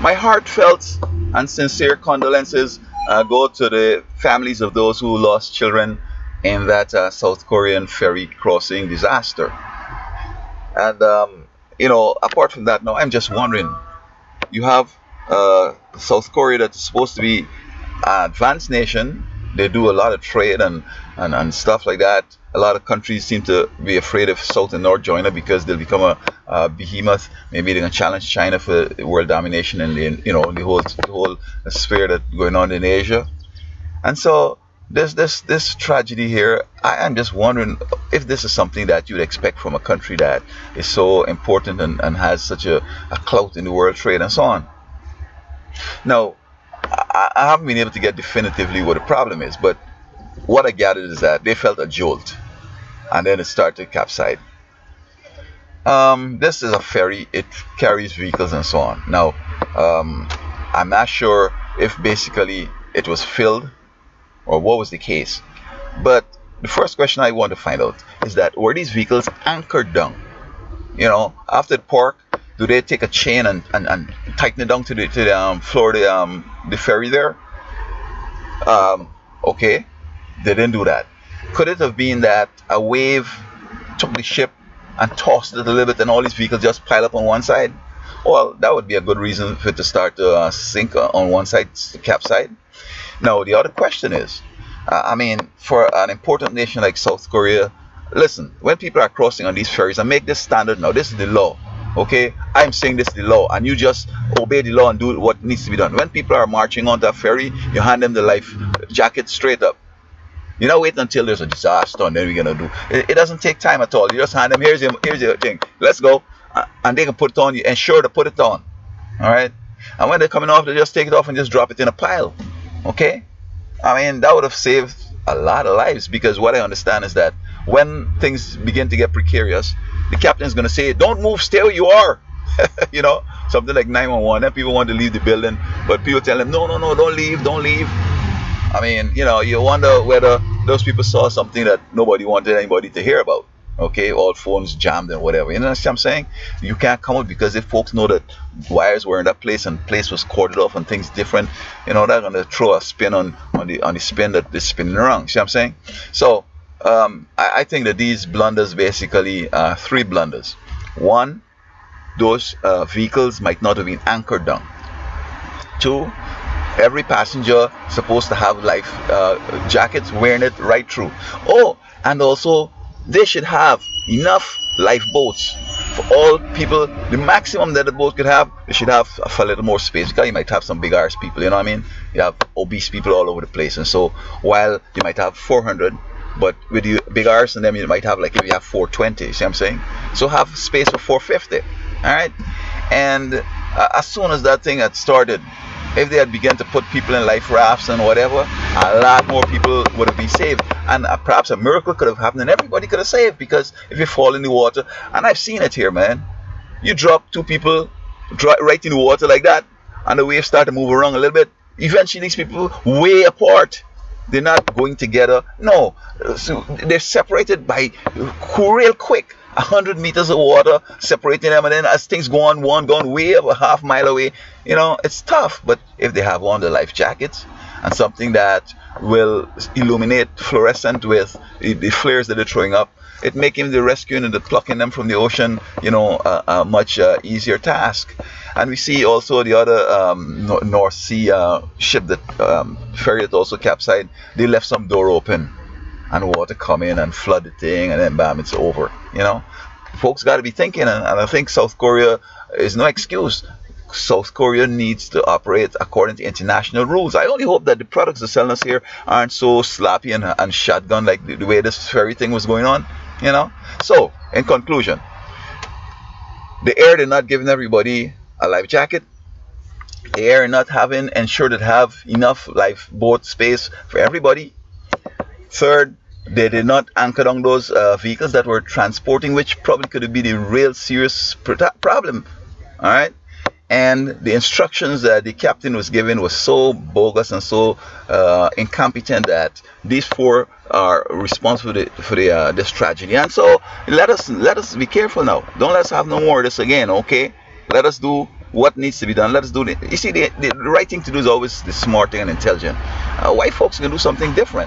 My heartfelt and sincere condolences go to the families of those who lost children in that South Korean ferry crossing disaster. And apart from that, now I'm just wondering. You have South Korea that's supposed to be an advanced nation. They do a lot of trade and stuff like that. A lot of countries seem to be afraid of South and North China because they'll become a behemoth. Maybe they're gonna challenge China for world domination and the whole sphere that's going on in Asia. And so this tragedy here, I am just wondering if this is something that you'd expect from a country that is so important and has such a clout in the world trade and so on. Now, I haven't been able to get definitively what the problem is, but what I gathered is that they felt a jolt and then it started to capsize. This is a ferry, it carries vehicles and so on. Now, I'm not sure if basically it was filled or what was the case. But the first question I want to find out is that were these vehicles anchored down? After the park, do they take a chain and tighten it down to the floor of the ferry there? Okay, they didn't do that. Could it have been that a wave took the ship and tossed it a little bit and all these vehicles just pile up on one side? Well, that would be a good reason for it to start to sink on one side, to capsize. Now, the other question is, for an important nation like South Korea, listen, when people are crossing on these ferries, and make this standard now, this is the law, okay? I'm saying this is the law, and you just obey the law and do what needs to be done. When people are marching onto a ferry, you hand them the life jacket straight up. You don't wait until there's a disaster and then we're gonna do. It doesn't take time at all. You just hand them, here's your thing, let's go, and they can put it on. You ensure to put it on, all right? And when they're coming off, they just take it off and just drop it in a pile. Okay, that would have saved a lot of lives, because what I understand is that when things begin to get precarious, the captain is going to say, don't move, stay where you are. Something like 911, and people want to leave the building, but people tell them, no, don't leave, don't leave. You wonder whether those people saw something that nobody wanted anybody to hear about. Okay, all phones jammed and whatever. You know what I'm saying? You can't come out, because if folks know that wires were in that place and place was corded off and things different, they're gonna throw a spin on the spin that is spinning around. See what I'm saying? So I think that these blunders basically are three blunders. One, those vehicles might not have been anchored down. Two, every passenger supposed to have life jackets, wearing it right through. Oh, and also they should have enough lifeboats for all people. The maximum that a boat could have, they should have a little more space, because you might have some big arse people, you know what I mean? You have obese people all over the place, and so while you might have 400, but with the big arse and them, you might have, like, if you have 420, see what I'm saying? So have space for 450, all right? And as soon as that thing had started, if they had begun to put people in life rafts and whatever, a lot more people would have been saved, and perhaps a miracle could have happened and everybody could have saved. Because if you fall in the water, and I've seen it here, man, you drop two people right in the water like that, and the waves start to move around a little bit, eventually these people way apart, they're not going together, no, so they're separated by real quick. 100 meters of water separating them, and then as things go on, one gone way up a half mile away, it's tough. But if they have on the life jackets and something that will illuminate fluorescent with the flares that they're throwing up, it making the rescuing and the plucking them from the ocean, a much easier task. And we see also the other North Sea ship, that ferry that also capsized. They left some door open and water come in and flood the thing, and then bam, it's over. Folks got to be thinking, and I think South Korea is no excuse. South Korea needs to operate according to international rules. I only hope that the products they're selling us here aren't so sloppy and shotgun like the way this ferry thing was going on. So in conclusion, the air, they're not giving everybody a life jacket. The air not having ensured to have enough lifeboat space for everybody. Third, they did not anchor down those vehicles that were transporting, which probably could be the real serious problem. All right, and the instructions that the captain was given was so bogus and so incompetent that these four are responsible for this tragedy. And so let us be careful now. Don't let us have no more of this again. Okay, let us do what needs to be done. Let us do it. You see, the right thing to do is always the smart thing and intelligent. White folks can do something different.